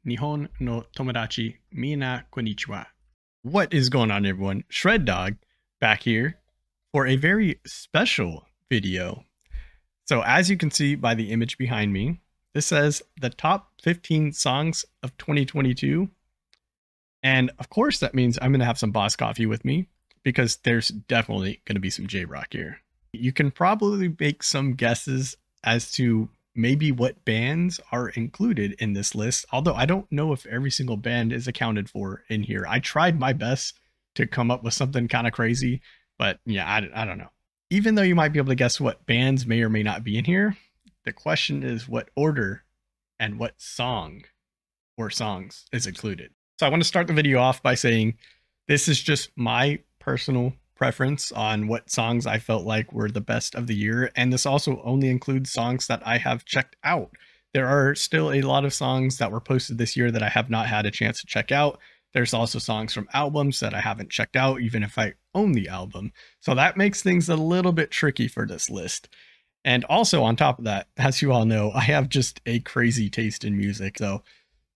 Nihon no tomodachi mina konnichiwa. What is going on, everyone? Shreddawg back here for a very special video. So as you can see by the image behind me, this says the top 15 songs of 2022. And of course, that means I'm going to have some Boss Coffee with me because there's definitely going to be some JRock here. You can probably make some guesses as to maybe what bands are included in this list, although I don't know if every single band is accounted for in here. I tried my best to come up with something kind of crazy, but yeah, I don't know. Even though you might be able to guess what bands may or may not be in here, the question is what order and what song or songs is included. So I want to start the video off by saying this is just my personal preference on what songs I felt like were the best of the year. And this also only includes songs that I have checked out. There are still a lot of songs that were posted this year that I have not had a chance to check out. There's also songs from albums that I haven't checked out, even if I own the album. So that makes things a little bit tricky for this list. And also on top of that, as you all know, I have just a crazy taste in music. So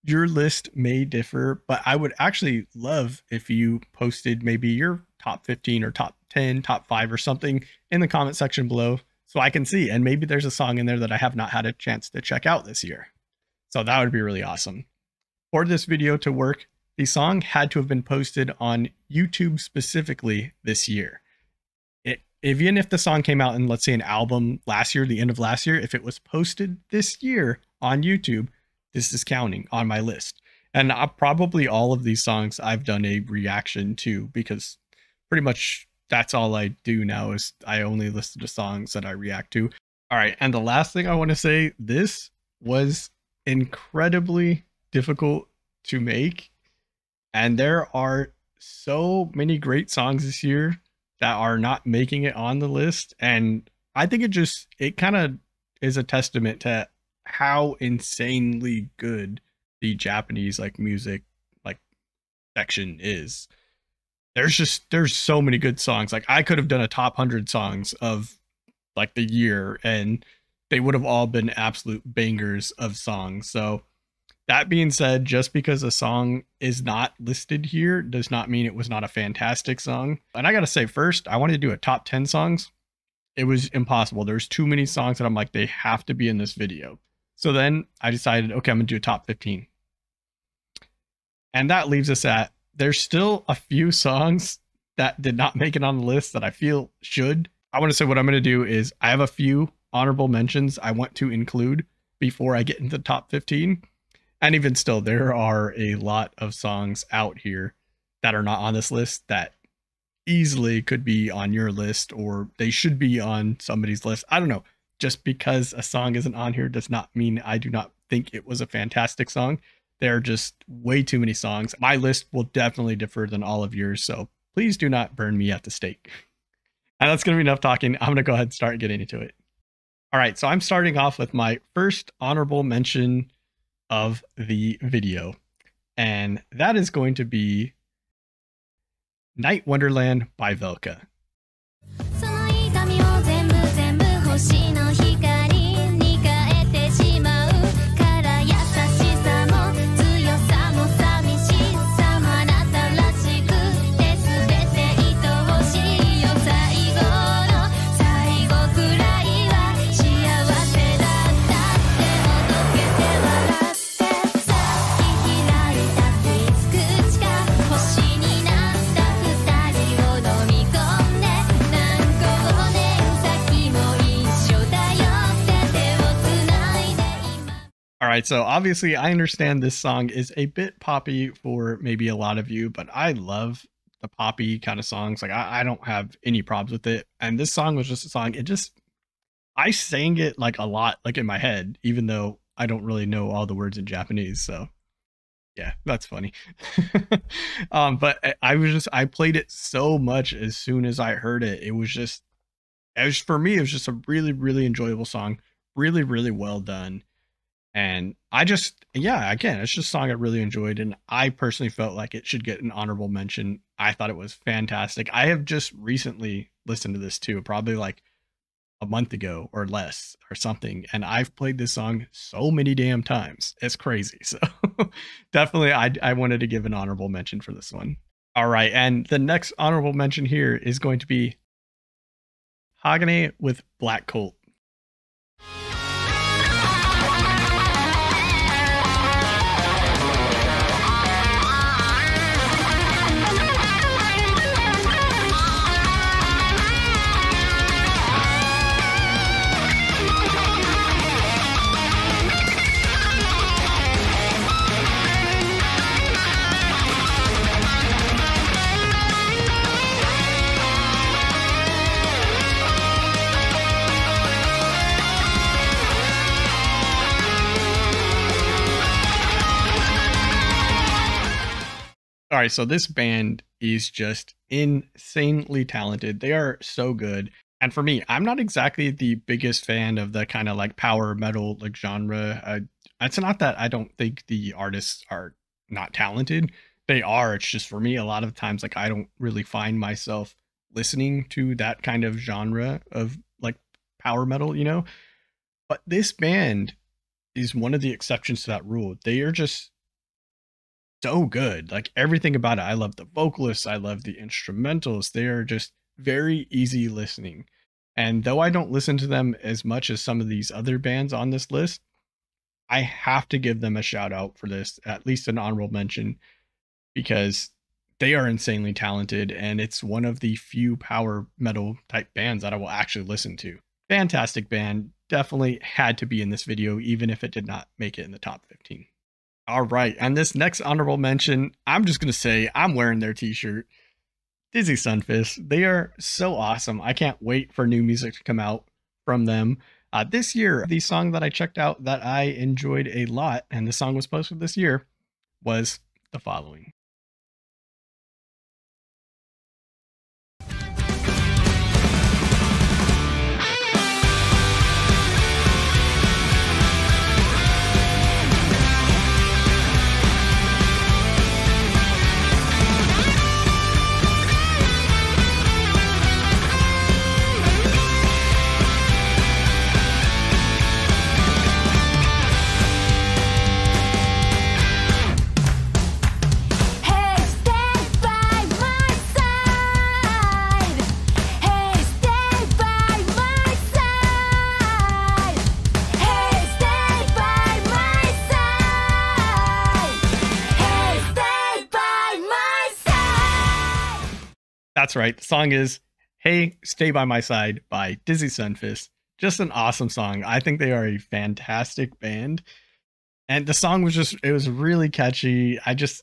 your list may differ, but I would actually love if you posted maybe your top 15 or top 10, top 5 or something in the comment section below so I can see. And maybe there's a song in there that I have not had a chance to check out this year. So that would be really awesome. For this video to work, the song had to have been posted on YouTube specifically this year. Even if the song came out in, let's say, an album last year, the end of last year, if it was posted this year on YouTube, this is counting on my list. And probably all of these songs I've done a reaction to, because pretty much that's all I do now is I only listen to songs that I react to. All right. And the last thing I want to say, this was incredibly difficult to make. And there are so many great songs this year that are not making it on the list. And I think it kind of is a testament to how insanely good the Japanese music section is. There's so many good songs. I could have done a top 100 songs of the year and they would have all been absolute bangers of songs. So that being said, just because a song is not listed here does not mean it was not a fantastic song. And I gotta say, first, I wanted to do a top 10 songs. It was impossible. There's too many songs that I'm like, they have to be in this video. So then I decided, okay, I'm gonna do a top 15. And that leaves us at, there's still a few songs that did not make it on the list that I feel should. I want to say what I'm going to do is I have a few honorable mentions I want to include before I get into the top 15. And even still, there are a lot of songs out here that are not on this list that easily could be on your list, or they should be on somebody's list. I don't know. Just because a song isn't on here does not mean I do not think it was a fantastic song. There are just way too many songs. My list will definitely differ than all of yours, so please do not burn me at the stake. And that's going to be enough talking. I'm going to go ahead and start getting into it. All right, so I'm starting off with my first honorable mention of the video, and that is going to be Night Wonderland by Velka. All right, so obviously I understand this song is a bit poppy for maybe a lot of you, but I love the poppy kind of songs. I don't have any problems with it. And this song was just a song. I sang it a lot, in my head, even though I don't really know all the words in Japanese. So yeah, that's funny. But I played it so much as soon as I heard it. For me, it was just a really, really enjoyable song. Really, really well done. And again, it's just a song I really enjoyed. And I personally felt like it should get an honorable mention. I thought it was fantastic. I have just recently listened to this too, probably a month ago or less or something. And I've played this song so many damn times. It's crazy. So definitely I wanted to give an honorable mention for this one. All right, and the next honorable mention here is going to be HAGANE with Black Colt. All right, so this band is just insanely talented. They are so good. And for me, I'm not exactly the biggest fan of the kind of like power metal like genre. It's not that I don't think the artists are not talented. They are. It's just for me, a lot of times like I don't really find myself listening to that kind of genre of like power metal, you know? But this band is one of the exceptions to that rule. They are just so good. Like everything about it. I love the vocalists. I love the instrumentals. They are just very easy listening. And though I don't listen to them as much as some of these other bands on this list, I have to give them a shout out for this, at least an honorable mention, because they are insanely talented. And it's one of the few power metal type bands that I will actually listen to. Fantastic band. Definitely had to be in this video, even if it did not make it in the top 15. All right, and this next honorable mention, I'm just going to say I'm wearing their t-shirt. Dizzy Sunfist. They are so awesome. I can't wait for new music to come out from them. This year, the song that I checked out that I enjoyed a lot, and the song was posted this year, was the following. That's right. The song is Hey, Stay By My Side by Dizzy Sunfist. Just an awesome song. I think they are a fantastic band. And the song was it was really catchy. I just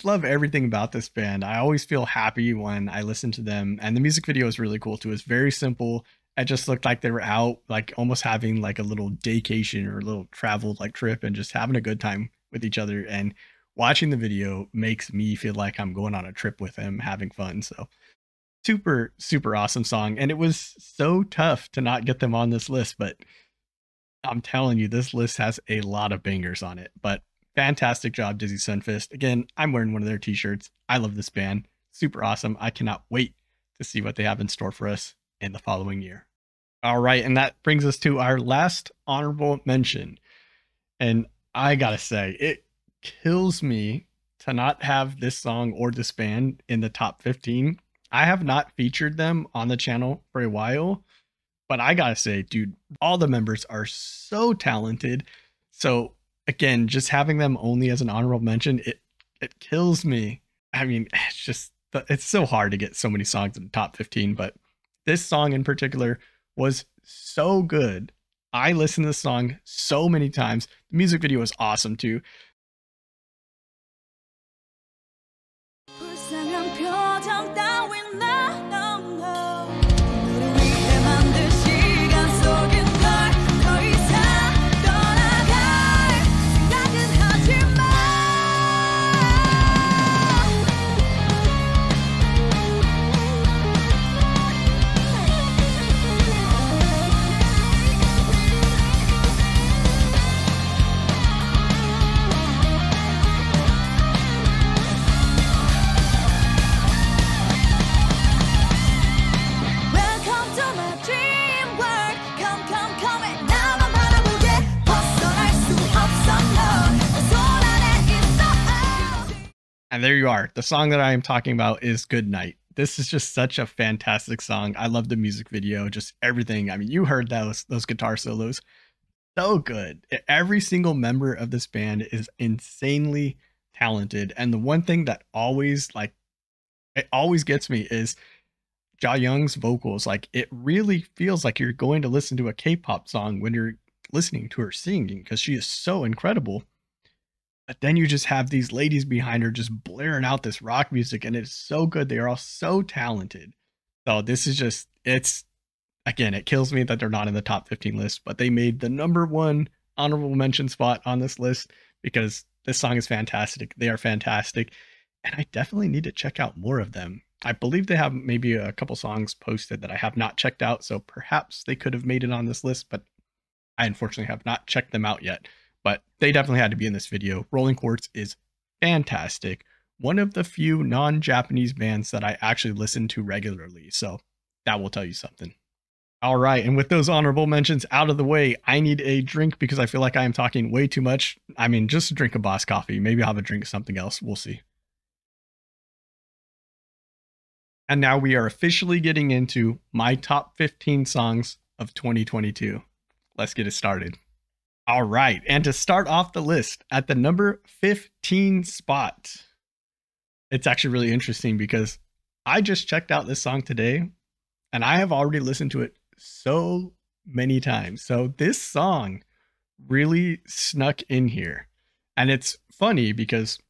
love everything about this band. I always feel happy when I listen to them. And the music video is really cool too. It's very simple. It just looked like they were out, like almost having like a little daycation or a little travel like trip and just having a good time with each other. And watching the video makes me feel like I'm going on a trip with them, having fun. So super, super awesome song. And it was so tough to not get them on this list, but I'm telling you, this list has a lot of bangers on it. But fantastic job, Dizzy Sunfist. Again, I'm wearing one of their t-shirts. I love this band. Super awesome. I cannot wait to see what they have in store for us in the following year. All right, and that brings us to our last honorable mention. And I gotta say, it kills me to not have this song or this band in the top 15. I have not featured them on the channel for a while, but I gotta say, dude, all the members are so talented. So again, just having them only as an honorable mention, it kills me. I mean, it's so hard to get so many songs in the top 15, but this song in particular was so good. I listened to this song so many times. The music video was awesome too. And there you are. The song that I am talking about is Good Night. This is just such a fantastic song. I love the music video, just everything. I mean, you heard those guitar solos. So good. Every single member of this band is insanely talented. And the one thing that always gets me is Ja-Young's vocals. Like, it really feels like you're going to listen to a K-pop song when you're listening to her singing, because she is so incredible. But then you just have these ladies behind her just blaring out this rock music, and it's so good. They are all so talented. So this is just, again, it kills me that they're not in the top 15 list, but they made the #1 honorable mention spot on this list because this song is fantastic. They are fantastic. And I definitely need to check out more of them. I believe they have maybe a couple songs posted that I have not checked out. So perhaps they could have made it on this list, but I unfortunately have not checked them out yet. But they definitely had to be in this video. Rolling Quartz is fantastic. One of the few non-Japanese bands that I actually listen to regularly. So that will tell you something. All right. And with those honorable mentions out of the way, I need a drink because I feel like I am talking way too much. I mean, just drink a Boss coffee. Maybe I'll have a drink of something else. We'll see. And now we are officially getting into my top 15 songs of 2022. Let's get it started. All right, and to start off the list at the number 15 spot, it's actually really interesting because I just checked out this song today and I have already listened to it so many times. So this song really snuck in here. And it's funny because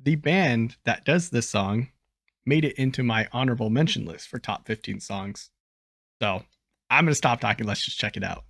the band that does this song made it into my honorable mention list for top 15 songs. So I'm going to stop talking. Let's just check it out.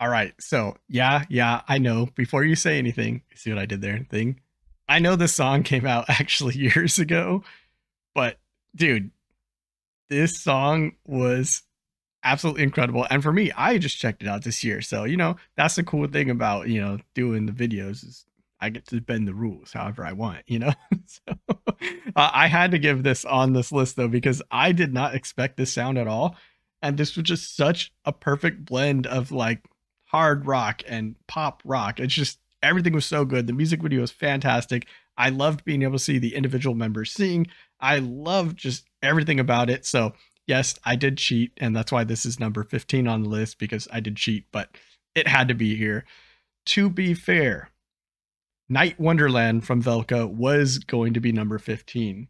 All right, so yeah, I know. Before you say anything, see what I did there? I know this song came out actually years ago, but dude, this song was absolutely incredible. And for me, I just checked it out this year. So, that's the cool thing about, doing the videos is I get to bend the rules however I want, So I had to give this on this list though, because I did not expect this sound at all. And this was just such a perfect blend of like hard rock and pop rock. It's just, everything was so good. The music video was fantastic. I loved being able to see the individual members sing. I loved just everything about it. So yes, I did cheat. And that's why this is number 15 on the list, because I did cheat, but it had to be here. To be fair, Night Wonderland from Velka was going to be number 15,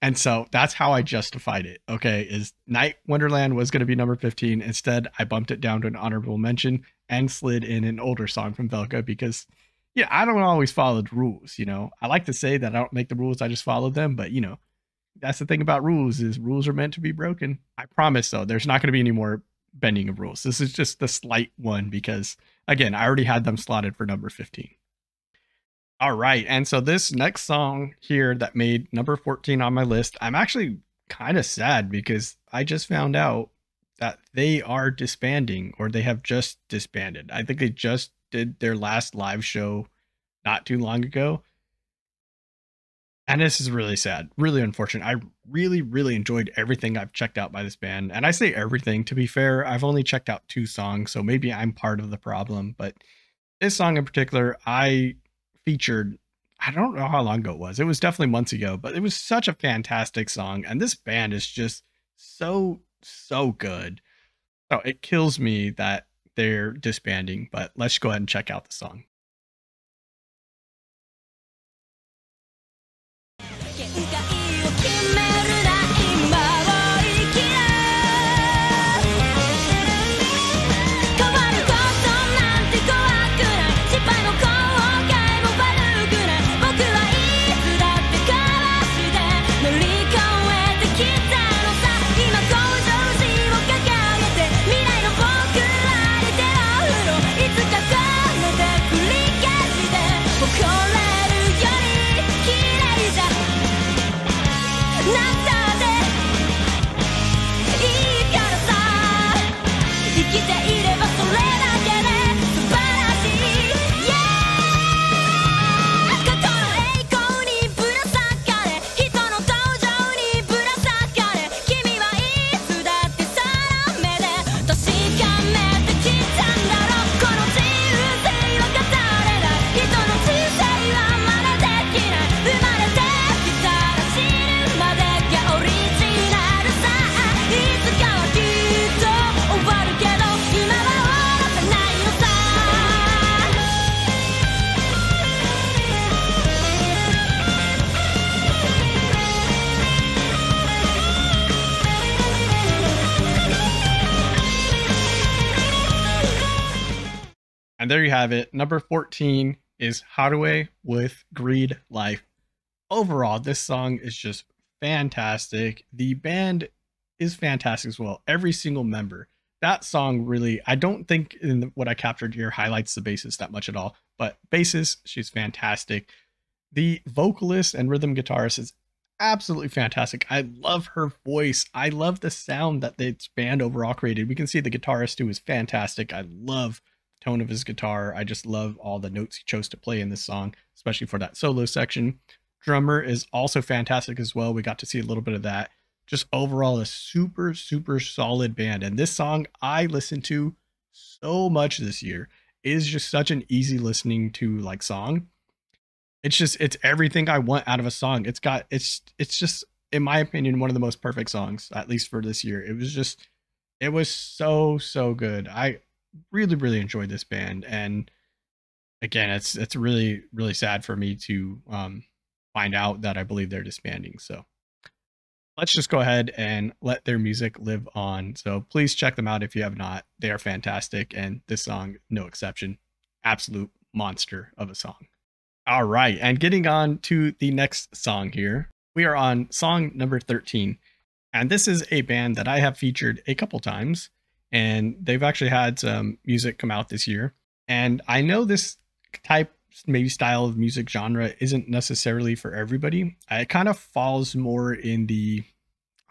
and so that's how I justified it. Okay, is Night Wonderland was going to be number 15. Instead, I bumped it down to an honorable mention and slid in an older song from Velka because, I don't always follow the rules. I like to say that I don't make the rules, I just follow them. But, that's the thing about rules is rules are meant to be broken. I promise, though, there's not going to be any more bending of rules. This is just the slight one because, again, I already had them slotted for number 15. All right, and so this next song here that made number 14 on my list, I'm actually kind of sad because I just found out that they are disbanding, or they have just disbanded. I think they just did their last live show not too long ago. And this is really sad, really unfortunate. I really enjoyed everything I've checked out by this band. And I say everything, to be fair, I've only checked out 2 songs, so maybe I'm part of the problem. But this song in particular, I featured, I don't know how long ago it was. It was definitely months ago, but it was such a fantastic song. And this band is just so good. So it kills me that they're disbanding, but let's go ahead and check out the song. And there you have it. Number 14 is Harue with Greed Life. Overall, this song is just fantastic. The band is fantastic as well. Every single member. That song really, I don't think in what I captured here highlights the bassist that much at all. But bassist, she's fantastic. The vocalist and rhythm guitarist is absolutely fantastic. I love her voice. I love the sound that this band overall created. We can see the guitarist who is fantastic. I love tone of his guitar. I just love all the notes he chose to play in this song, especially for that solo section. Drummer is also fantastic as well. We got to see a little bit of that. Just overall a super solid band. And this song I listened to so much this year. It is just such an easy listening to like song. It's everything I want out of a song. It's just, in my opinion, one of the most perfect songs, at least for this year. It was so good. I really enjoyed this band. And again, it's really sad for me to find out that I believe they're disbanding. So let's just go ahead and let their music live on. So please check them out if you have not. They are fantastic, and this song, no exception. Absolute monster of a song. All right, and getting on to the next song here, we are on song number 13. And this is a band that I have featured a couple times, and they've actually had some music come out this year. And I know this type, maybe style of music genre isn't necessarily for everybody. It kind of falls more in the,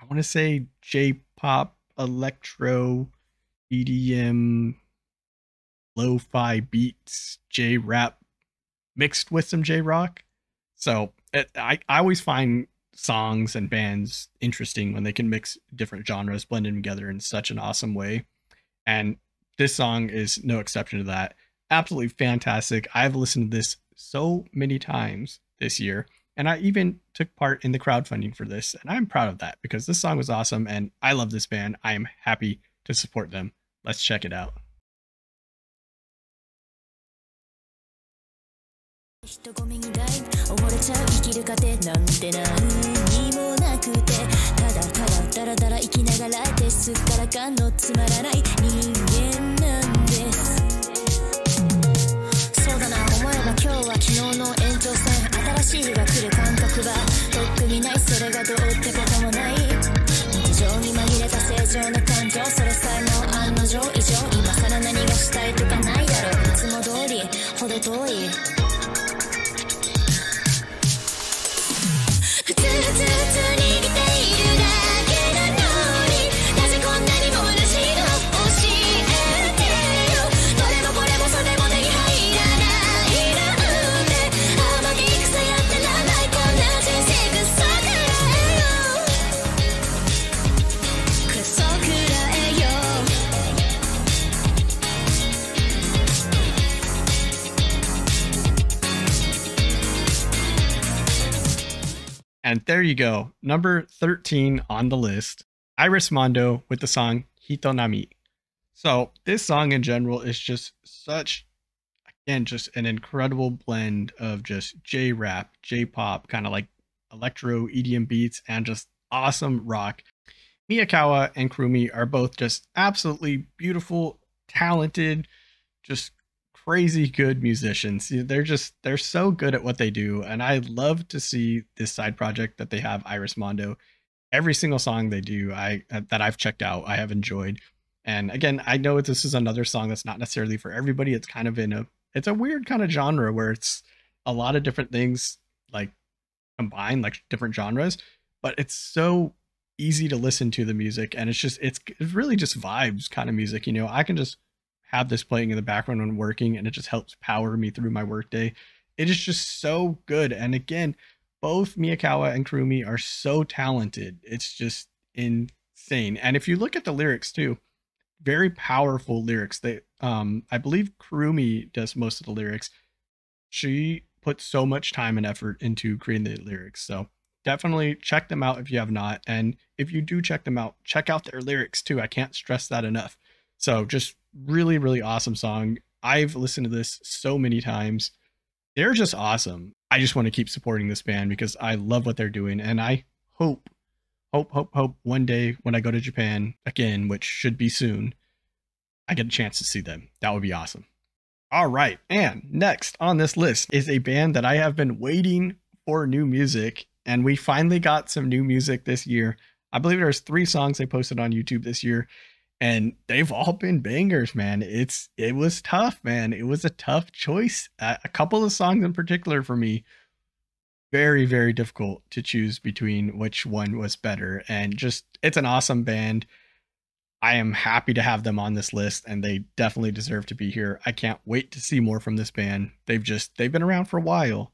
I want to say, J-pop, electro, EDM, lo-fi beats, J-rap mixed with some J-rock. So I always find songs and bands interesting when they can mix different genres, blend them together in such an awesome way. And this song is no exception to that. Absolutely fantastic. I've listened to this so many times this year, and I even took part in the crowdfunding for this, and I'm proud of that because this song was awesome and I love this band. I am happy to support them. Let's check it out. 人混みにだい溺れちゃう生きる糧なんて何にもなくてただダラダラ生きながらですっからかんのつまらない人間なんですそうだな思えば今日は昨日の延長線新しい日が来る感覚はとっくにないそれがどうってこともない日常に紛れた正常な感情それさえも案の定異常今更何がしたいとかないだろういつも通りほど遠いふつふつ握っているだけなのになぜこんなにも虚しい And there you go. Number 13 on the list. Iris Mondo with the song Hitonami. So this song in general is just such, again, just an incredible blend of just J-rap, J-pop, kind of like electro EDM beats, and just awesome rock. Miyakawa and Kurumi are both just absolutely beautiful, talented, just crazy good musicians. They're so good at what they do, and I love to see this side project that they have, Iris Mondo. Every single song they do that I've checked out, I have enjoyed. And again, I know this is another song that's not necessarily for everybody. It's kind of it's a weird kind of genre where it's a lot of different things like combined, like different genres, but it's so easy to listen to the music, and it's really just vibes kind of music. You know, I can just have this playing in the background when working, and it just helps power me through my workday. It is just so good. And again, both Miyakawa and Kurumi are so talented. It's just insane. And if you look at the lyrics too, very powerful lyrics. They I believe Kurumi does most of the lyrics. She puts so much time and effort into creating the lyrics. So definitely check them out if you have not. And if you do check them out, check out their lyrics too. I can't stress that enough. So just really, really awesome song. I've listened to this so many times. They're just awesome. I just want to keep supporting this band because I love what they're doing. And I hope one day when I go to Japan again, which should be soon, I get a chance to see them. That would be awesome. All right. And next on this list is a band that I have been waiting for new music. And we finally got some new music this year. I believe there's 3 songs they posted on YouTube this year, and they've all been bangers, man. It was tough, man. It was a tough choice. A couple of songs in particular for me, very, very difficult to choose between which one was better. And just, it's an awesome band. I am happy to have them on this list, and they definitely deserve to be here. I can't wait to see more from this band. They've been around for a while,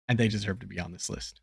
and they deserve to be on this list.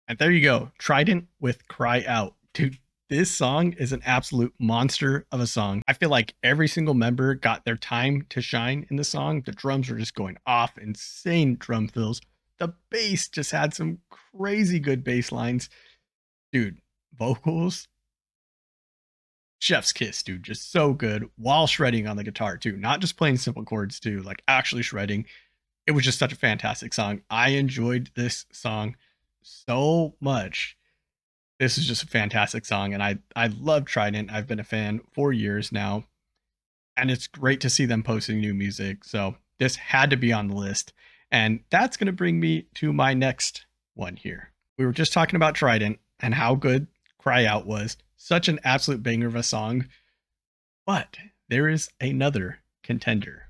And there you go, TRiDENT with Cry Out. Dude, this song is an absolute monster of a song. I feel like every single member got their time to shine in the song. The drums were just going off, insane drum fills. The bass just had some crazy good bass lines. Dude, vocals, chef's kiss, dude, just so good while shredding on the guitar too. Not just playing simple chords too, like actually shredding. It was just such a fantastic song. I enjoyed this song so much. This is just a fantastic song, and I love TRiDENT. I've been a fan for years now, and it's great to see them posting new music. So this had to be on the list, and that's going to bring me to my next one here. We were just talking about TRiDENT and how good Cry Out was. Such an absolute banger of a song, but there is another contender.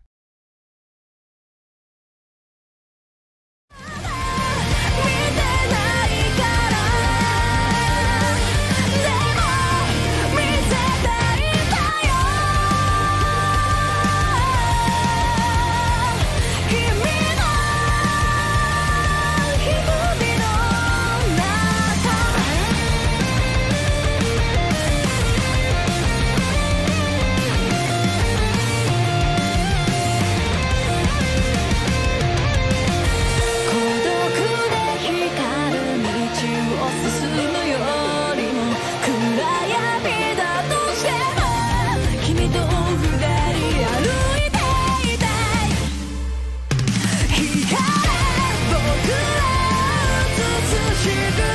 Sugar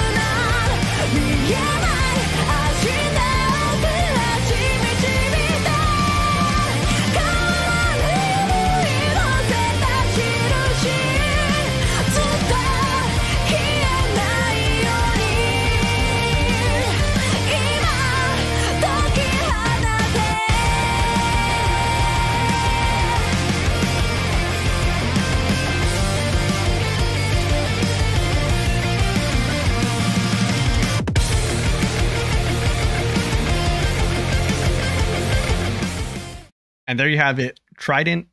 And there you have it, TRiDENT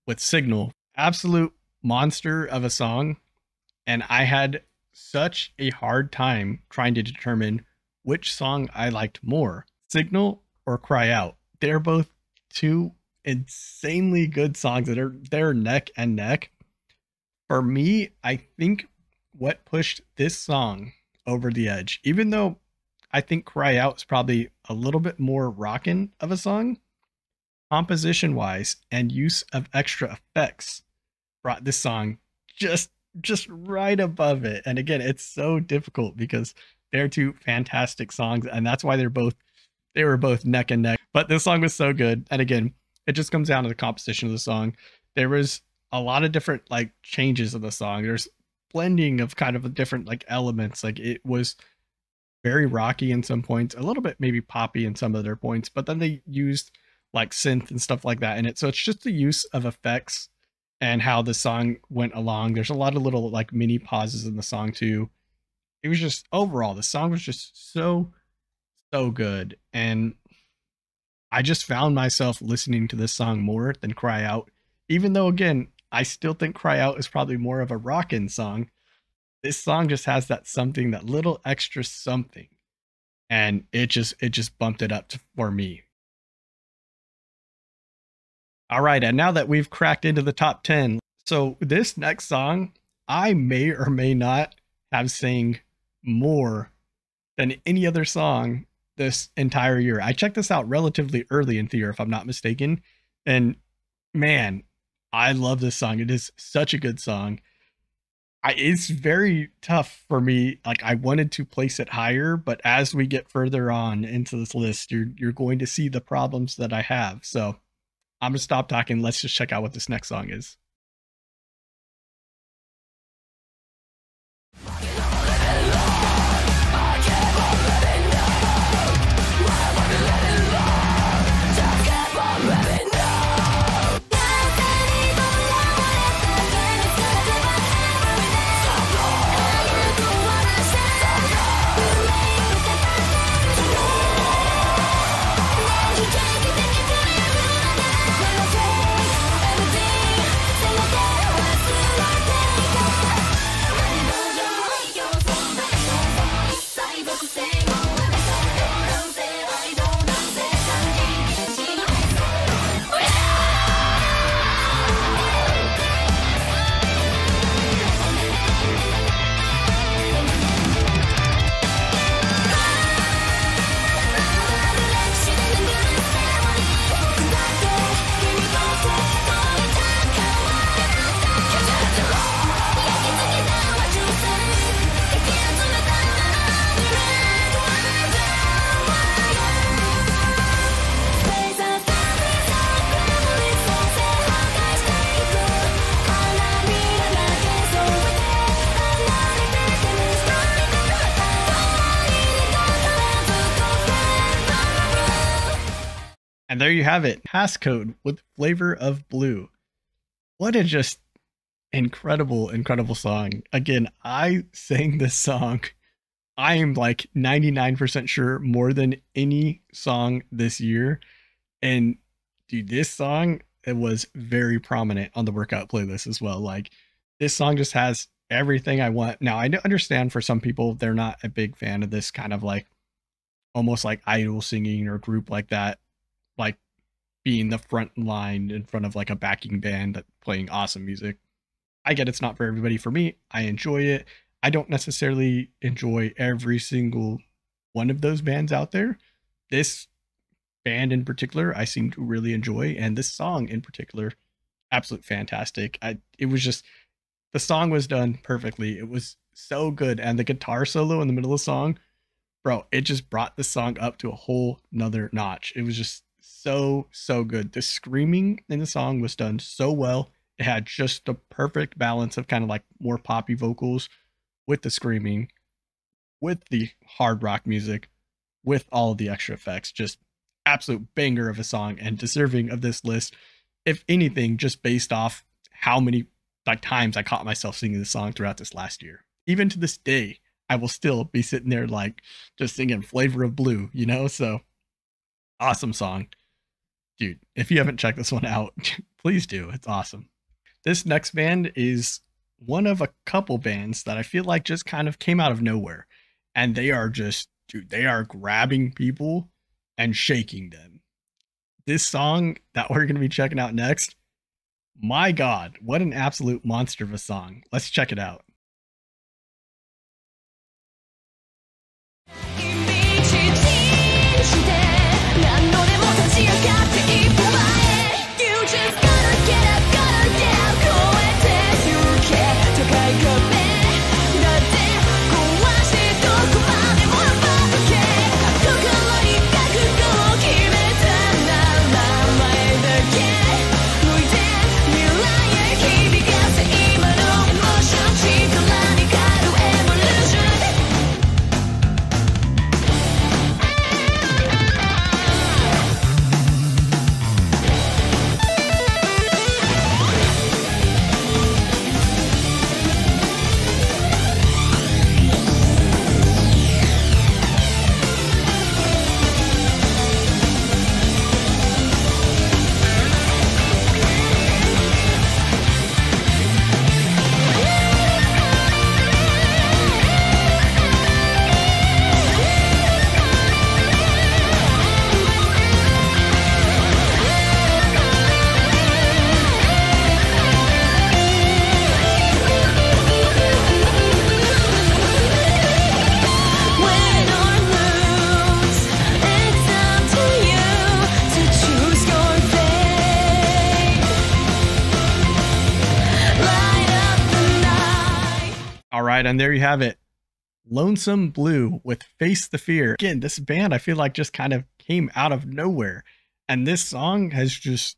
with Signal. Absolute monster of a song. And I had such a hard time trying to determine which song I liked more, Signal or Cry Out. They're both two insanely good songs that they're neck and neck. For me, I think what pushed this song over the edge, even though I think Cry Out is probably a little bit more rockin' of a song, composition wise and use of extra effects brought this song just right above it. And again, it's so difficult because they're two fantastic songs, and that's why they were both neck and neck. But this song was so good. And again, it just comes down to the composition of the song. There was a lot of different like changes of the song. There's blending of kind of different like elements. Like it was very rocky in some points, a little bit maybe poppy in some of their points, but then they used like synth and stuff like that in it. So it's just the use of effects and how the song went along. There's a lot of little like mini pauses in the song too. It was just overall, the song was just so good. And I just found myself listening to this song more than Cry Out, even though again, I still think Cry Out is probably more of a rockin' song. This song just has that something, that little extra something. And it just bumped it up for me. All right, and now that we've cracked into the top 10, so this next song, I may or may not have sang more than any other song this entire year. I checked this out relatively early in the year, if I'm not mistaken, and man, I love this song. It is such a good song. It's very tough for me. Like I wanted to place it higher, but as we get further on into this list, you're going to see the problems that I have. So I'm gonna stop talking. Let's just check out what this next song is. And there you have it, PassCode with Flavor of Blue. What a just incredible song. Again, I sang this song, I am like 99% sure, more than any song this year. And dude, this song, it was very prominent on the workout playlist as well. Like this song just has everything I want. Now I understand for some people, they're not a big fan of this kind of like almost like idol singing or group like that, like being the front line in front of like a backing band that playing awesome music. I get it's not for everybody. For me, I enjoy it. I don't necessarily enjoy every single one of those bands out there. This band in particular, I seem to really enjoy, and this song in particular, absolute fantastic. It was just, the song was done perfectly. It was so good, and the guitar solo in the middle of the song bro, it just brought the song up to a whole nother notch. It was just so good. The screaming in the song was done so well. It had just the perfect balance of kind of like more poppy vocals with the screaming, with the hard rock music, with all of the extra effects. Just absolute banger of a song and deserving of this list. If anything, just based off how many like times I caught myself singing this song throughout this last year. Even to this day, I will still be sitting there like just singing Flavor of Blue, you know? So awesome song. Dude, if you haven't checked this one out, please do. It's awesome. This next band is one of a couple bands that I feel like just kind of came out of nowhere. And they are just, dude, they are grabbing people and shaking them. This song that we're going to be checking out next, my God, what an absolute monster of a song. Let's check it out. All right, and there you have it. Lonesome Blue with Face the Fear. Again, this band I feel like just kind of came out of nowhere. And this song has just,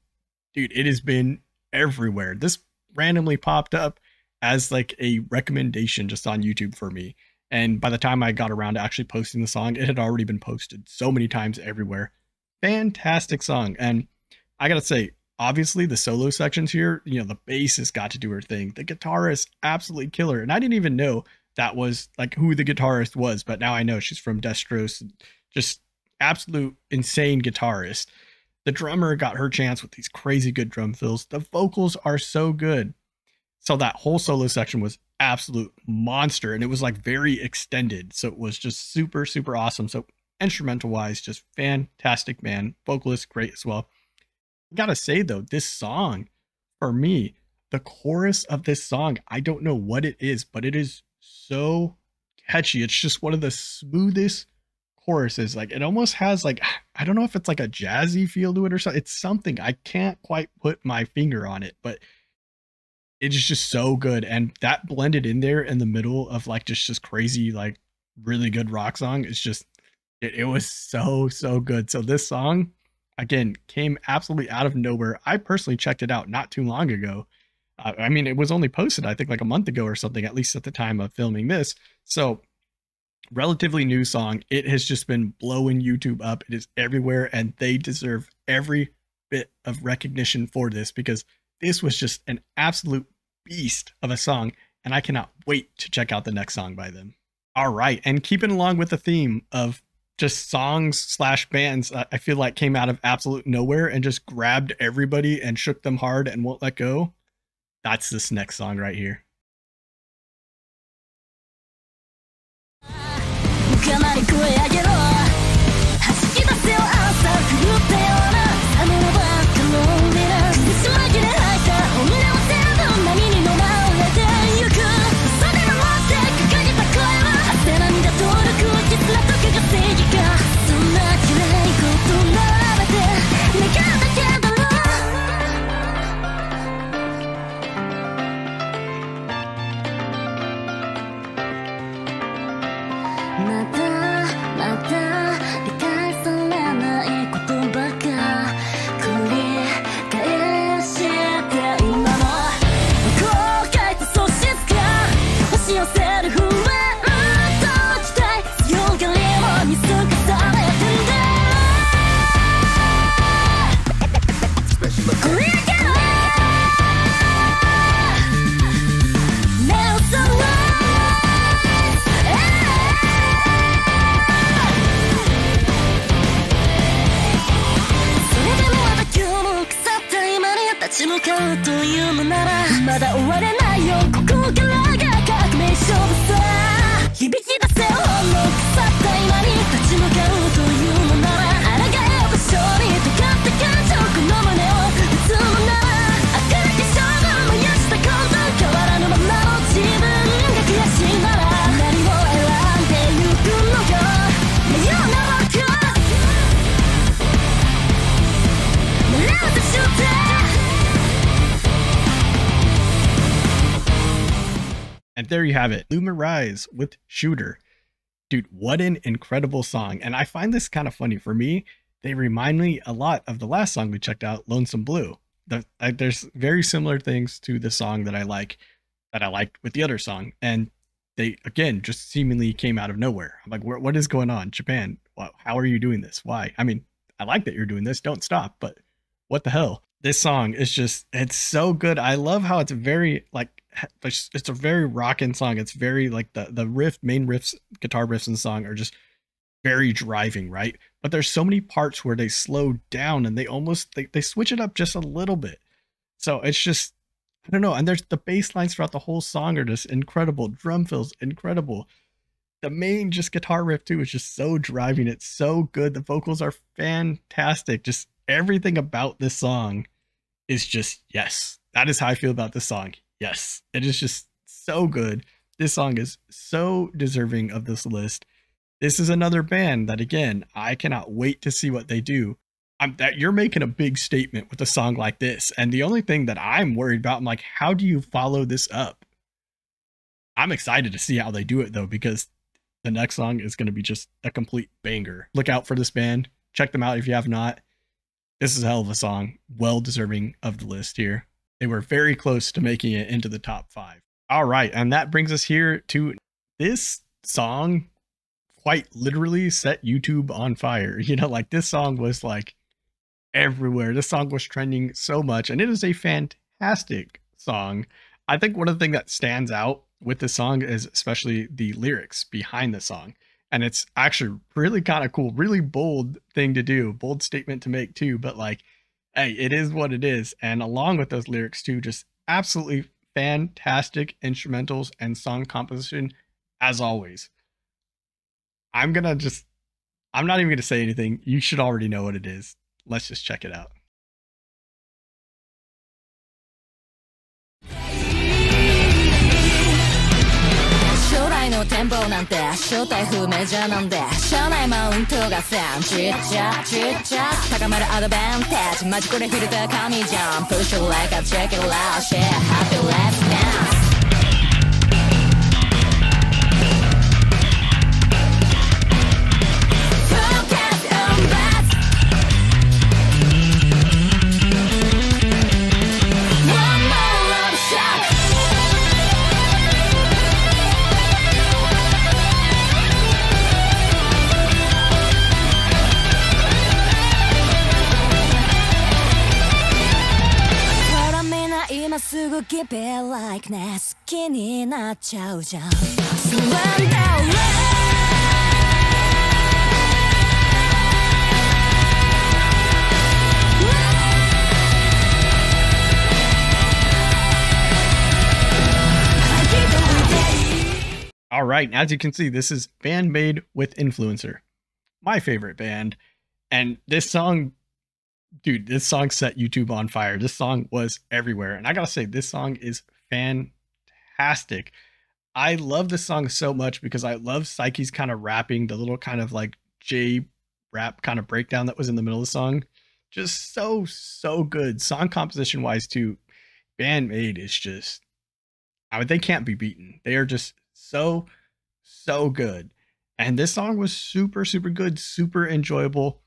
dude, it has been everywhere. This randomly popped up as like a recommendation just on YouTube for me. And by the time I got around to actually posting the song, it had already been posted so many times everywhere. Fantastic song. And I gotta say, obviously the solo sections here, you know, the bass has got to do her thing. The guitar is absolutely killer. And I didn't even know that was like who the guitarist was, but now I know she's from Destros. Just absolute insane guitarist. The drummer got her chance with these crazy good drum fills. The vocals are so good. So that whole solo section was absolute monster, and it was like very extended. So it was just super awesome. So instrumental wise, just fantastic, man. Vocalist great as well. I gotta say though, this song for me, the chorus of this song, I don't know what it is, but it is so catchy. It's just one of the smoothest choruses. Like it almost has like, I don't know if it's like a jazzy feel to it or something. It's something, I can't quite put my finger on it, but it is just so good. And that blended in there in the middle of like just crazy, like really good rock song. It's just, it was so good. So this song, again, came absolutely out of nowhere. I personally checked it out not too long ago. I mean, it was only posted, I think like a month ago or something, at least at the time of filming this. So relatively new song. It has just been blowing YouTube up. It is everywhere, and they deserve every bit of recognition for this, because this was just an absolute beast of a song, and I cannot wait to check out the next song by them. All right, and keeping along with the theme of just songs / bands I feel like came out of absolute nowhere and just grabbed everybody and shook them hard and won't let go. That's this next song right here. ち向かうというのならまだ終われないよここからが革命勝負さ響き出せほんの腐った今に立ち向かうというのなら抗えよ故障に尖った感情この胸を打つのなら明るき勝負燃やしたこと変わらぬままの自分が悔しいなら何を選んでゆくのよ迷うな僕狙うとしようって And there you have it, LUMiRiSE with Shooter. Dude, what an incredible song. And I find this kind of funny. For me, they remind me a lot of the last song we checked out, Lonesome Blue. There's very similar things to the song that I liked with the other song. And they, again, just seemingly came out of nowhere. I'm like, what is going on? Japan, how are you doing this? Why? I mean, I like that you're doing this. Don't stop. But what the hell? This song is just, it's so good. I love how it's very like, it's a very rockin' song. It's very like the main riffs, guitar riffs in the song are just very driving, right? But there's so many parts where they slow down and they switch it up just a little bit. So it's just, I don't know. And there's the bass lines throughout the whole song are just incredible. Drum fills incredible. The main just guitar riff too is just so driving. It's so good. The vocals are fantastic. Just everything about this song is just, yes, that is how I feel about this song. Yes, it is just so good. This song is so deserving of this list. This is another band that, again, I cannot wait to see what they do. That you're making a big statement with a song like this. And the only thing that I'm worried about, I'm like, how do you follow this up? I'm excited to see how they do it though, because the next song is going to be just a complete banger. Look out for this band. Check them out if you have not. This is a hell of a song. Well deserving of the list here. They were very close to making it into the top 5. All right. And that brings us here to this song quite literally set YouTube on fire. You know, like this song was like everywhere. This song was trending so much, and it is a fantastic song. I think one of the things that stands out with this song is especially the lyrics behind the song. And it's actually really kind of cool, really bold thing to do, bold statement to make too. But like, hey, it is what it is. And along with those lyrics too, just absolutely fantastic instrumentals and song composition as always. I'm not even going to say anything. You should already know what it is. Let's just check it out. 将来の展望なんて正体不明じゃなんで社内マウントがせんちっちゃちっちゃ高まるアドバンテージマジこれフィルター神じゃん Push it like a check it out Share happy let's dance Keep it like ね好きになっちゃうじゃん Surrender All right, as you can see, this is BAND-MAID with Influencer, my favorite band. And this song, dude, this song set YouTube on fire. This song was everywhere. And I gotta say, this song is fantastic. I love this song so much because I love Psyche's kind of rapping, the little kind of like J rap kind of breakdown that was in the middle of the song. Just so good. Song composition wise too, BAND-MAID is just, I mean, they can't be beaten. They are just so good. And this song was super good, super enjoyable.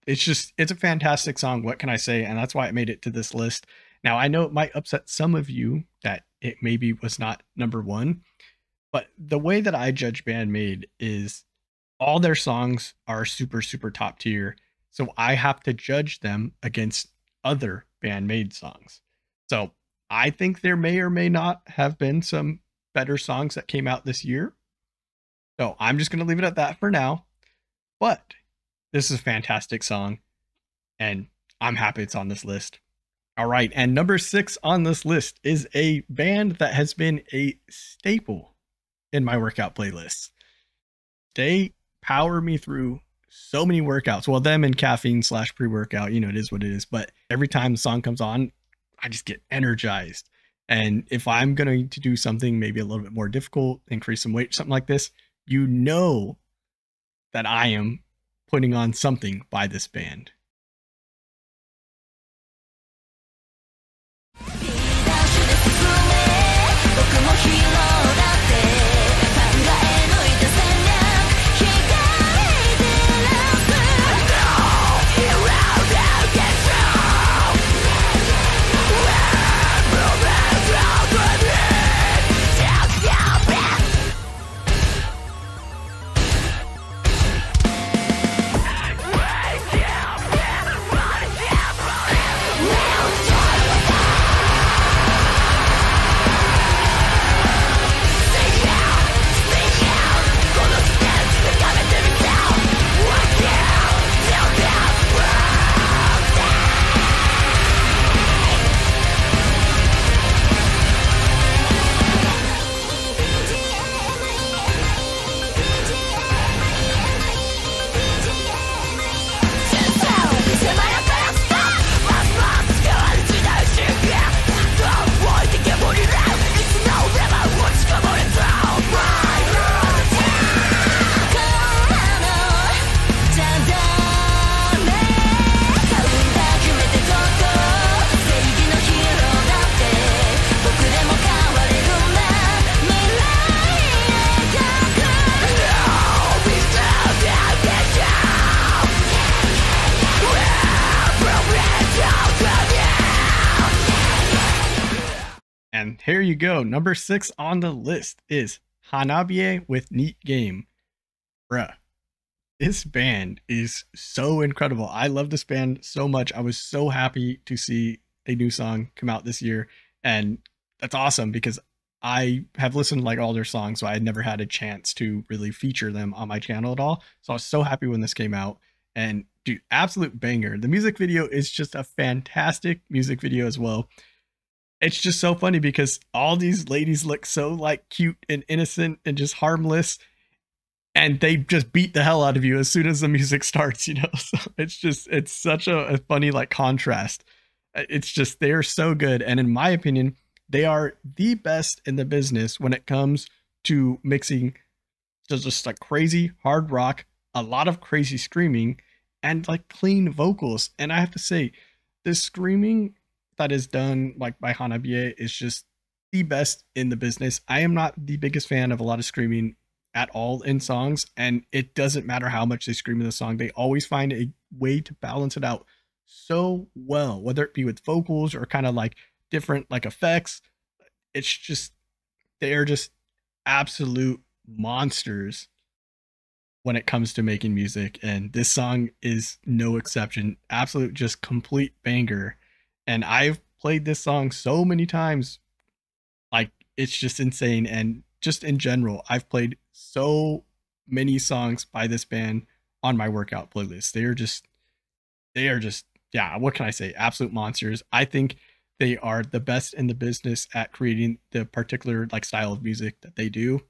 It's a fantastic song. What can I say? And that's why it made it to this list. Now, I know it might upset some of you that it maybe was not number 1, but the way that I judge BAND-MAID is all their songs are super top tier. So I have to judge them against other BAND-MAID songs. So I think there may or may not have been some better songs that came out this year. So I'm just going to leave it at that for now. But this is a fantastic song, and I'm happy it's on this list. All right, and number 6 on this list is a band that has been a staple in my workout playlists. They power me through so many workouts. Well, them and caffeine / pre-workout, you know, it is what it is. But every time the song comes on, I just get energized. And if I'm going to do something maybe a little bit more difficult, increase some weight, something like this, you know that I am putting on something by this band. And here you go. Number 6 on the list is HANABIE with Neat Game. Bruh, this band is so incredible. I love this band so much. I was so happy to see a new song come out this year. And that's awesome because I have listened to like all their songs, so I had never had a chance to really feature them on my channel at all. So I was so happy when this came out. And dude, absolute banger. The music video is just a fantastic music video as well. It's just so funny because all these ladies look so like cute and innocent and just harmless, and they just beat the hell out of you as soon as the music starts, you know? So it's such a funny like contrast. It's just, they're so good. And in my opinion, they are the best in the business when it comes to mixing just like crazy hard rock, a lot of crazy screaming, and like clean vocals. And I have to say, this screaming that is done like by HANABIE is just the best in the business. I am not the biggest fan of a lot of screaming at all in songs, and it doesn't matter how much they scream in the song. They always find a way to balance it out so well, whether it be with vocals or kind of like different like effects. It's just, they're just absolute monsters when it comes to making music, and this song is no exception. Absolute just complete banger. And I've played this song so many times, like it's just insane. And just in general, I've played so many songs by this band on my workout playlist. They are just, yeah, what can I say? Absolute monsters. I think they are the best in the business at creating the particular like style of music that they do.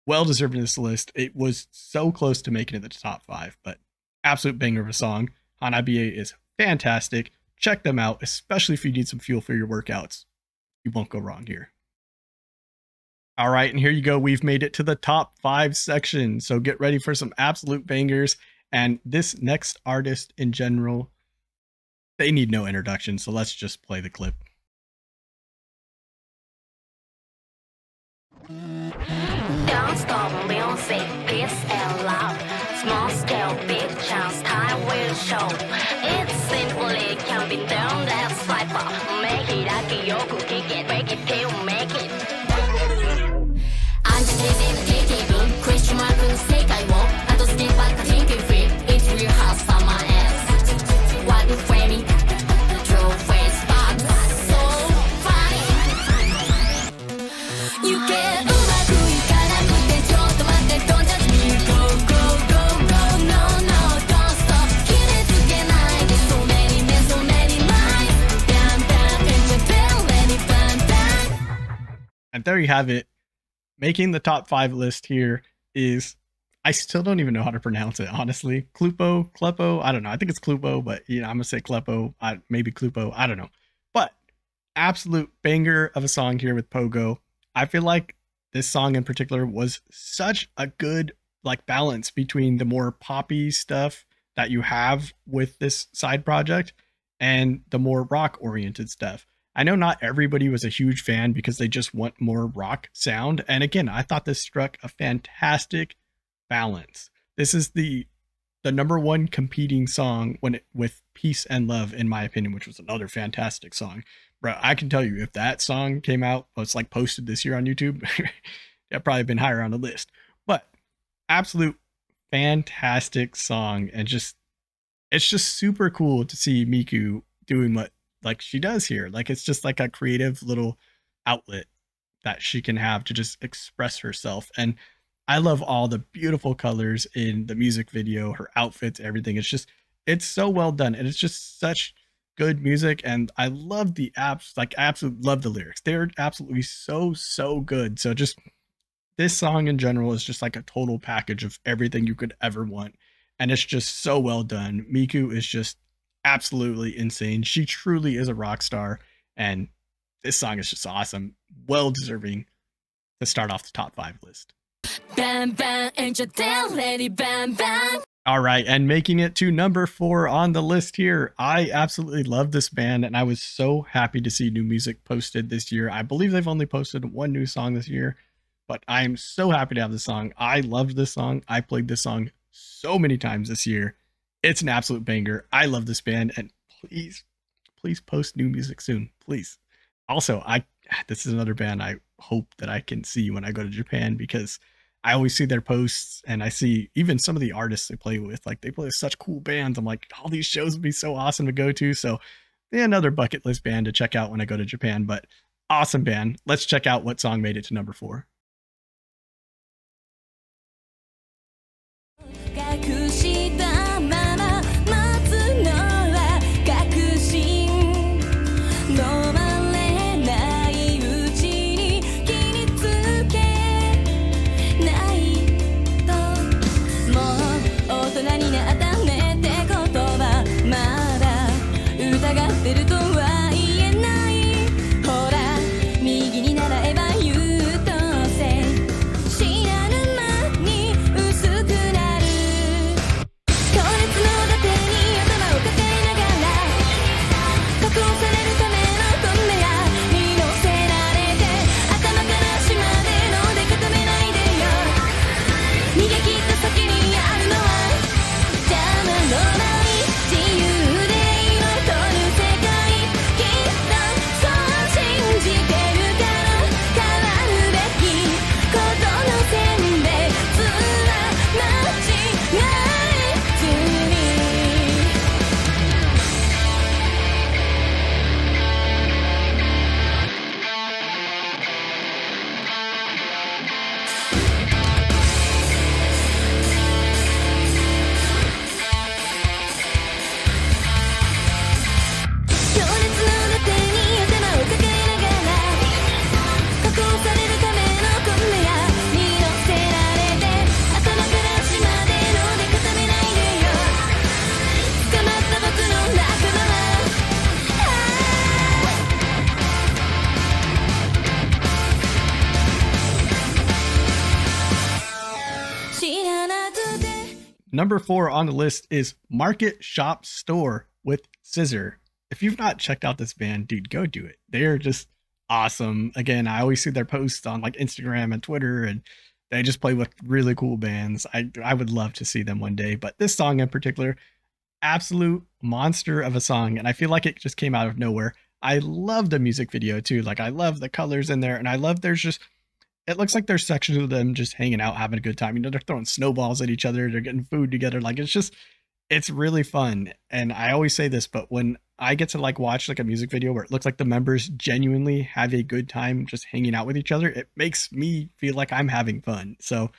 Well deserved in this list. It was so close to making it the top 5, but absolute banger of a song. HANABIE is fantastic. Check them out, especially if you need some fuel for your workouts. You won't go wrong here. All right, and here you go. We've made it to the top 5 section. So get ready for some absolute bangers. And this next artist in general, they need no introduction. So let's just play the clip. Don't stop music, peace and love. Small scale, big chance, time will show. It simply can be done, that's swipe up. Make it like you could kick it, break it till make it. Anticipating, question mark, say I won't. I don't stay back, think it free. It's real house on my ass. What is framing? True face, but so funny. You get so many there you have it. Making the top 5 list here is, I still don't even know how to pronounce it, honestly. CLUPPO, I don't know. I think it's CLUPPO, but I'm gonna say CLUPPO, maybe CLUPPO, I don't know. But absolute banger of a song here with Pogo. I feel like this song in particular was such a good balance between the more poppy stuff that you have with this side project and the more rock oriented stuff. I know not everybody was a huge fan because they just want more rock sound. And again, I thought this struck a fantastic balance. This is the number 1 competing song with Peace and Love, in my opinion, which was another fantastic song. Bro, I can tell you, if that song came out, it's posted this year on YouTube, it'd probably been higher on the list. But absolute fantastic song, and it's just super cool to see Miku doing what she does here. It's just a creative little outlet that she can have to just express herself. And I love all the beautiful colors in the music video, her outfits, everything. It's so well done, and it's just such good music. And I love the apps, absolutely love the lyrics. They're absolutely so good. So just this song in general is just a total package of everything you could ever want. And it's just so well done. Miku is just absolutely insane. She truly is a rock star. And this song is just awesome. Well deserving to start off the top 5 list. Bam, bam, ain't you down, lady, bam, bam. All right, and making it to number 4 on the list here. I absolutely love this band, and I was so happy to see new music posted this year. I believe they've only posted 1 new song this year, but I'm so happy to have this song. I loved this song. I played this song so many times this year. It's an absolute banger. I love this band, and please post new music soon, please. Also, this is another band I hope that I can see when I go to Japan, because I always see their posts and I see even some of the artists they play with. They play with such cool bands. I'm like, all these shows would be so awesome to go to. So yeah, another bucket list band to check out when I go to Japan, but awesome band. Let's check out what song made it to number 4. Number 4 on the list is Market Shop Store with Scissor. If you've not checked out this band, dude, go do it. They're just awesome. Again, I always see their posts on Instagram and Twitter, and they just play with really cool bands. I would love to see them one day, but this song in particular, absolute monster of a song. And I feel like it just came out of nowhere. I love the music video too. I love the colors in there, and I love it looks like there's sections of them just hanging out, having a good time. They're throwing snowballs at each other. They're getting food together. It's really fun. And I always say this, but when I get to watch a music video where it looks like the members genuinely have a good time just hanging out with each other, it makes me feel like I'm having fun. So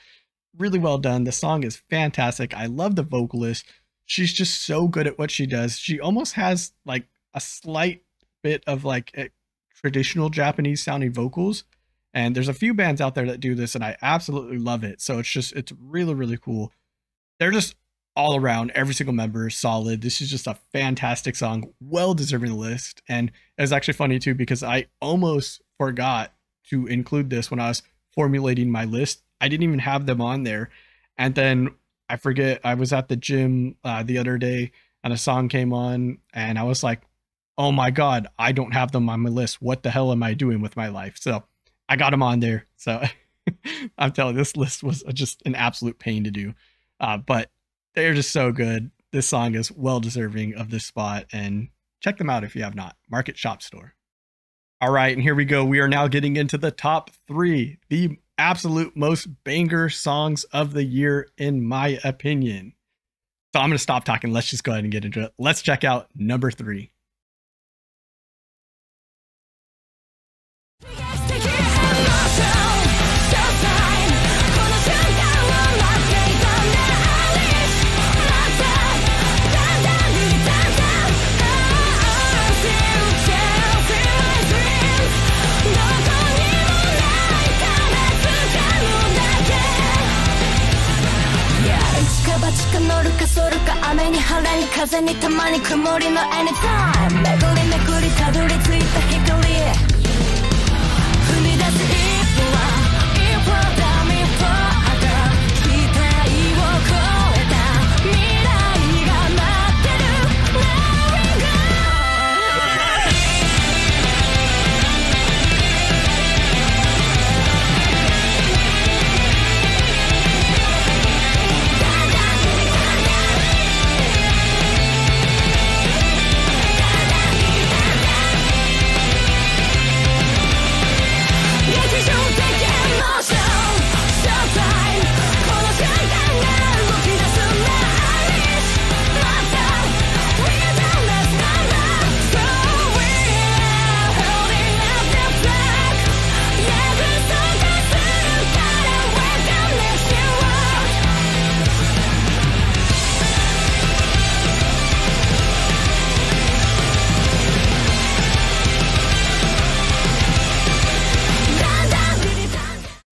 really well done. The song is fantastic. I love the vocalist. She's just so good at what she does. She almost has a slight bit of traditional Japanese sounding vocals. And there's a few bands out there that do this, and I absolutely love it. So it's really, really cool. They're just all around, every single member is solid. This is just a fantastic song, well deserving the list. And it's actually funny too, because I almost forgot to include this when I was formulating my list. I didn't even have them on there. And then I forget, I was at the gym the other day and a song came on and I was like, oh my God, I don't have them on my list. What the hell am I doing with my life? So I got them on there. So I'm telling you, this list was just an absolute pain to do. But they're just so good. This song is well deserving of this spot, and check them out if you have not. Market Shop Store. All right, and here we go. We are now getting into the top 3, the absolute most banger songs of the year, in my opinion. So I'm going to stop talking. Let's just go ahead and get into it. Let's check out number 3.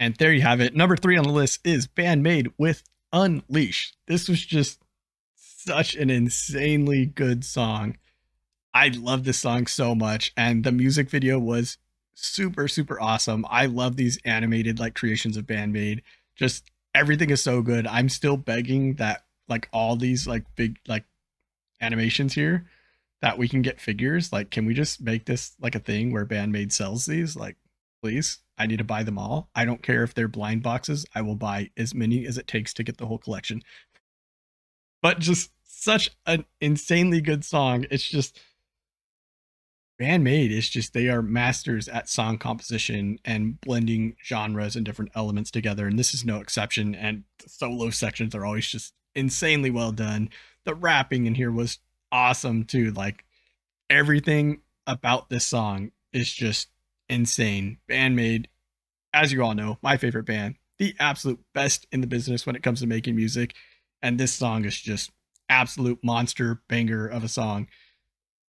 And there you have it. Number 3 on the list is BAND-MAID with Unleash. This was just such an insanely good song. I love this song so much, and the music video was super, super awesome. I love these animated like creations of BAND-MAID. Just everything is so good. I'm still begging that like all these like big like animations here that we can get figures. Like, can we just make this like a thing where BAND-MAID sells these? Like, please, I need to buy them all. I don't care if they're blind boxes. I will buy as many as it takes to get the whole collection. But just such an insanely good song. It's just, BAND-MAID is just, they are masters at song composition and blending genres and different elements together. And this is no exception. And the solo sections are always just insanely well done. The rapping in here was awesome too. Like, everything about this song is just insane. BAND-MAID, as you all know, my favorite band, the absolute best in the business when it comes to making music. And this song is just absolute monster banger of a song.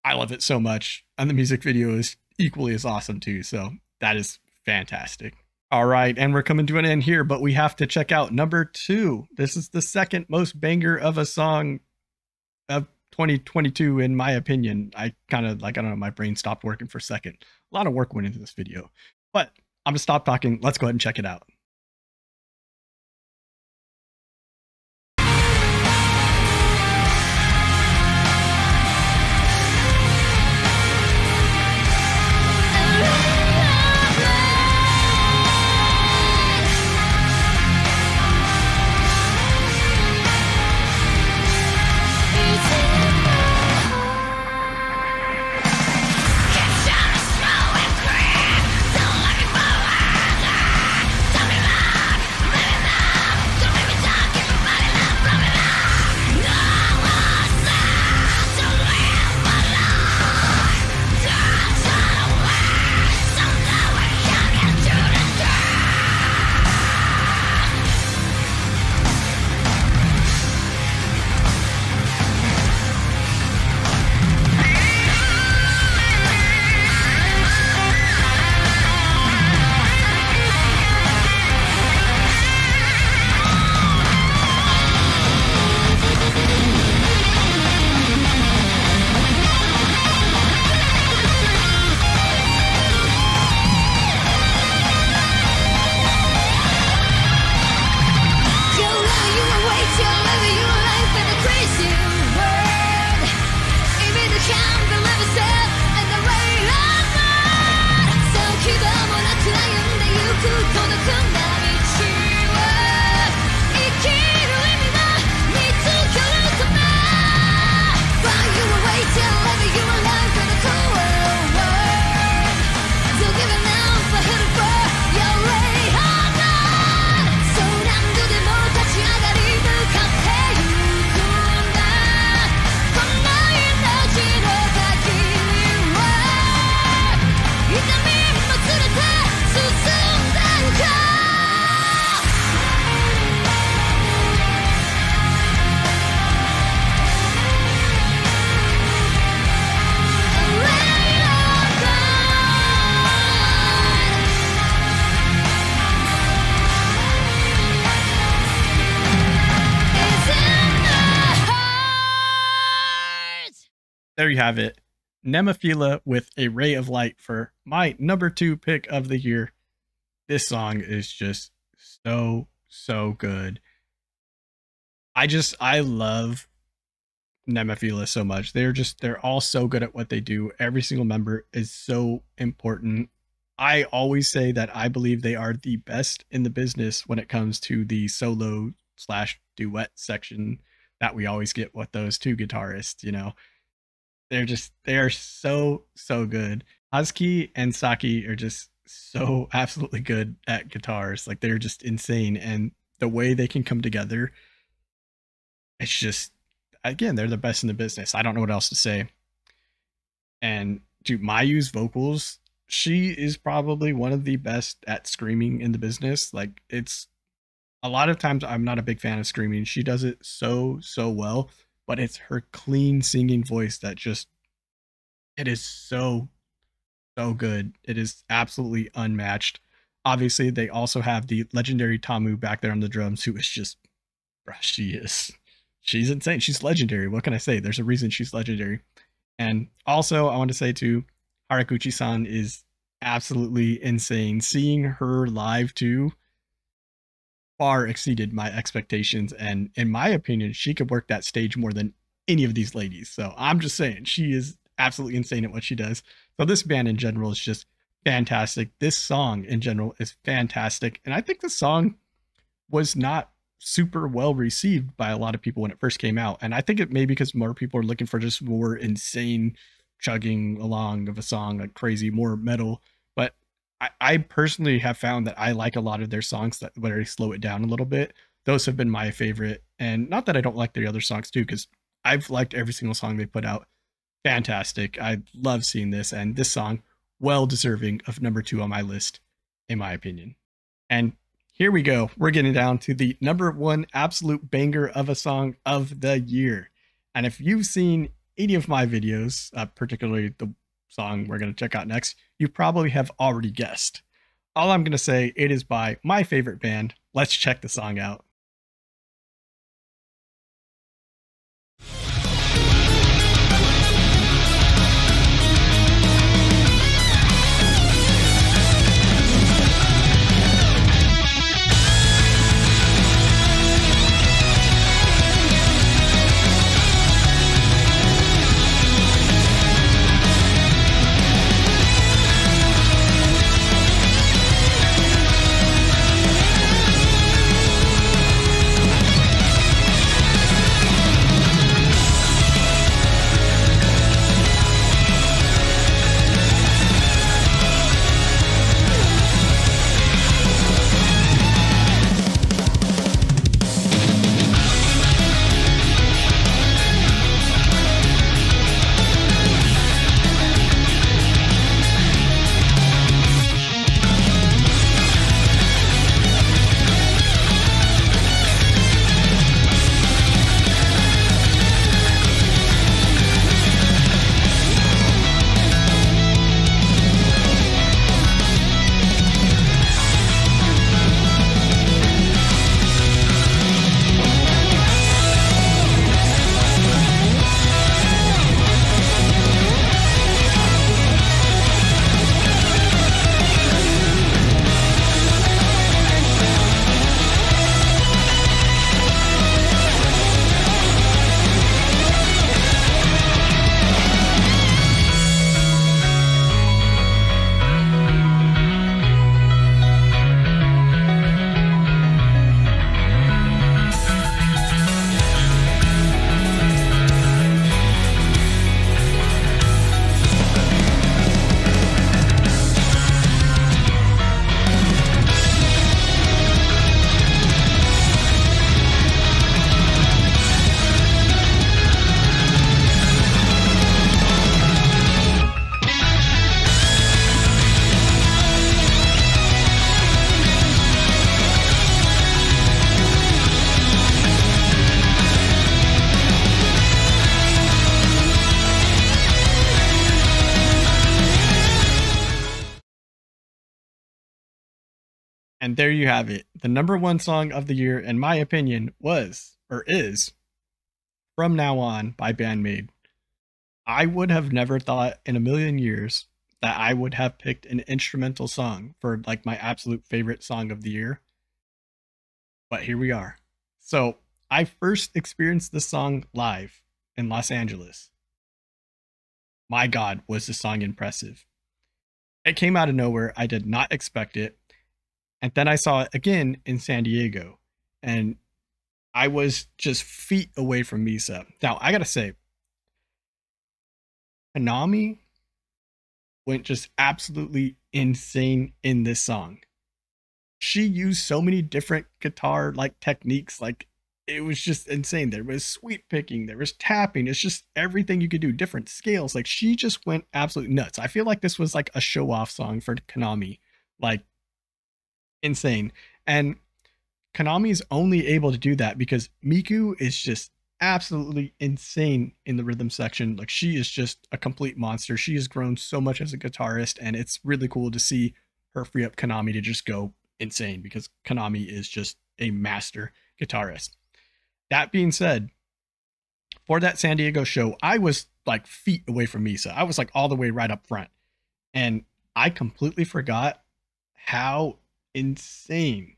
I love it so much. And the music video is equally as awesome too. So that is fantastic. All right. And we're coming to an end here, but we have to check out number 2. This is the second most banger of a song of 2022, in my opinion. I kind of like, I don't know, my brain stopped working for a second. A lot of work went into this video, but I'm gonna stop talking. Let's go ahead and check it out. Tell me there you have it. NEMOPHILA with A Ray of Light for my number 2 pick of the year. This song is just so good. I love NEMOPHILA so much. They're all so good at what they do. Every single member is so important. I always say that I believe they are the best in the business when it comes to the solo / duet section that we always get with those 2 guitarists, you know. They are so good. Hazuki and Saki are just so absolutely good at guitars. Like, they're just insane, and the way they can come together, it's just, again, they're the best in the business. I don't know what else to say. And dude, Mayu's vocals, she is probably one of the best at screaming in the business. Like, it's a lot of times I'm not a big fan of screaming. She does it so well, but it's her clean singing voice that just, it is so good. It is absolutely unmatched. Obviously, they also have the legendary Tamu back there on the drums, who is just, bruh, she's insane. She's legendary. What can I say? There's a reason she's legendary. And also, I want to say too, Haraguchi-san is absolutely insane. Seeing her live too far exceeded my expectations, and in my opinion, she could work that stage more than any of these ladies. So I'm just saying, she is absolutely insane at what she does. So this band in general is just fantastic. This song in general is fantastic, and I think the song was not super well received by a lot of people when it first came out, and I think it may be because more people are looking for just more insane chugging along of a song, like crazy, more metal. But I personally have found that I like a lot of their songs that where they slow it down a little bit. Those have been my favorite, and not that I don't like their other songs too, because I've liked every single song they put out. Fantastic. I love seeing this, and this song, well deserving of number 2 on my list, in my opinion. And here we go. We're getting down to the number 1 absolute banger of a song of the year. And if you've seen any of my videos, particularly the song we're going to check out next, you probably have already guessed. All I'm going to say, it is by my favorite band. Let's check the song out. And there you have it. The number 1 song of the year, in my opinion, was, or is, From Now On by BAND-MAID. I would have never thought in a million years that I would have picked an instrumental song for like my absolute favorite song of the year. But here we are. So I first experienced this song live in Los Angeles. My God, was this song impressive. It came out of nowhere. I did not expect it. And then I saw it again in San Diego. And I was just feet away from Misa. Now, I gotta say, HANABIE went just absolutely insane in this song. She used so many different guitar like techniques, like it was just insane. There was sweep picking, there was tapping, it's just everything you could do, different scales. Like she just went absolutely nuts. I feel like this was like a show off song for HANABIE, like insane. And HANABIE is only able to do that because Miku is just absolutely insane in the rhythm section. Like she is just a complete monster. She has grown so much as a guitarist, and it's really cool to see her free up HANABIE to just go insane because HANABIE is just a master guitarist. That being said, for that San Diego show, I was like feet away from Misa. I was like all the way right up front. And I completely forgot how insane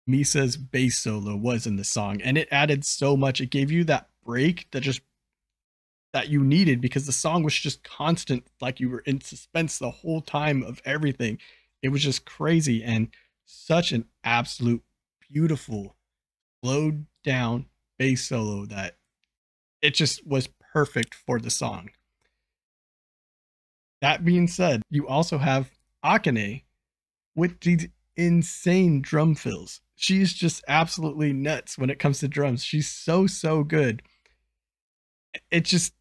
Misa's bass solo was in the song. And it added so much. It gave you that break that you needed because the song was just constant. Like you were in suspense the whole time of everything. It was just crazy and such an absolute beautiful slowed down bass solo that it just was perfect for the song. That being said, you also have HAGANE with these insane drum fills. She's just absolutely nuts when it comes to drums. She's so good.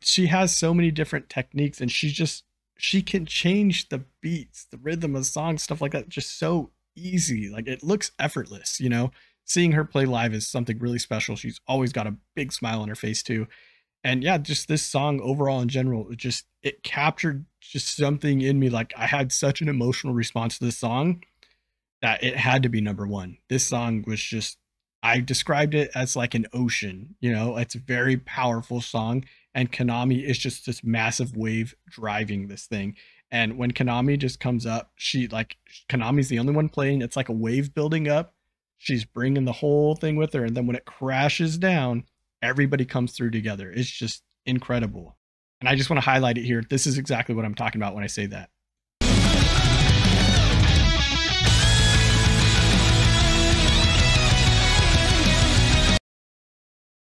She has so many different techniques, and she can change the beats, the rhythm of songs, stuff like that, just so easy. Like it looks effortless, you know. Seeing her play live is something really special. She's always got a big smile on her face too. And yeah, just this song overall in general, it captured just something in me. Like I had such an emotional response to this song that it had to be number one. This song was just, I described it as like an ocean, you know. It's a very powerful song, and HANABIE is just this massive wave driving this thing. And when HANABIE just comes up, HANABIE's the only one playing. It's like a wave building up. She's bringing the whole thing with her. And then when it crashes down, everybody comes through together. It's just incredible. And I just want to highlight it here. This is exactly what I'm talking about when I say that.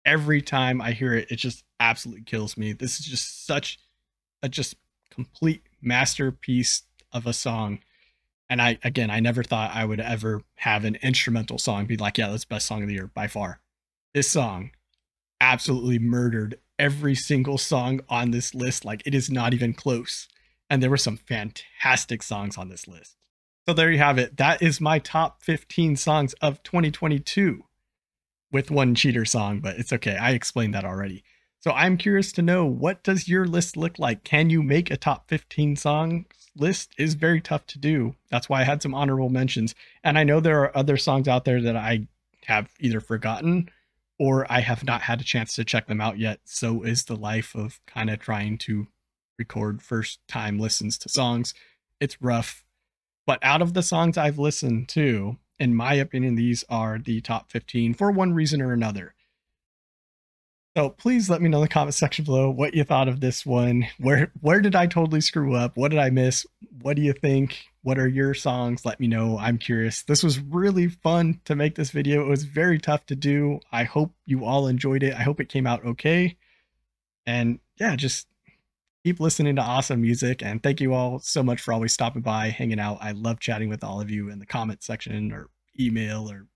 Every time I hear it, it just absolutely kills me. This is just such a complete masterpiece of a song. And I never thought I would ever have an instrumental song be like, yeah, that's the best song of the year by far. This song absolutely murdered every single song on this list. Like it is not even close. And there were some fantastic songs on this list. So there you have it. That is my top 15 songs of 2022 with one cheater song, but it's okay. I explained that already. So I'm curious to know, what does your list look like? Can you make a top 15 songs list? Is very tough to do. That's why I had some honorable mentions. And I know there are other songs out there that I have either forgotten or I have not had a chance to check them out yet. So is the life of kind of trying to record first time listens to songs. It's rough. But out of the songs I've listened to, in my opinion, these are the top 15 for one reason or another. So please let me know in the comment section below what you thought of this one. Where did I totally screw up? What did I miss? What do you think? What are your songs? Let me know. I'm curious. This was really fun to make this video. It was very tough to do. I hope you all enjoyed it. I hope it came out okay. And yeah, just keep listening to awesome music. And thank you all so much for always stopping by, hanging out. I love chatting with all of you in the comment section or email or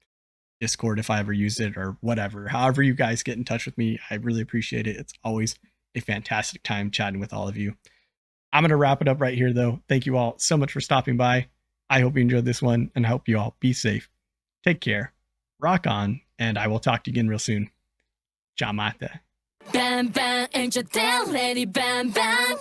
Discord if I ever use it or whatever. However you guys get in touch with me, I really appreciate it. It's always a fantastic time chatting with all of you. I'm going to wrap it up right here though. Thank you all so much for stopping by. I hope you enjoyed this one and I hope you all be safe. Take care. Rock on, and I will talk to you again real soon. Ciao mate. Bam bam, angel down, lady bam bam.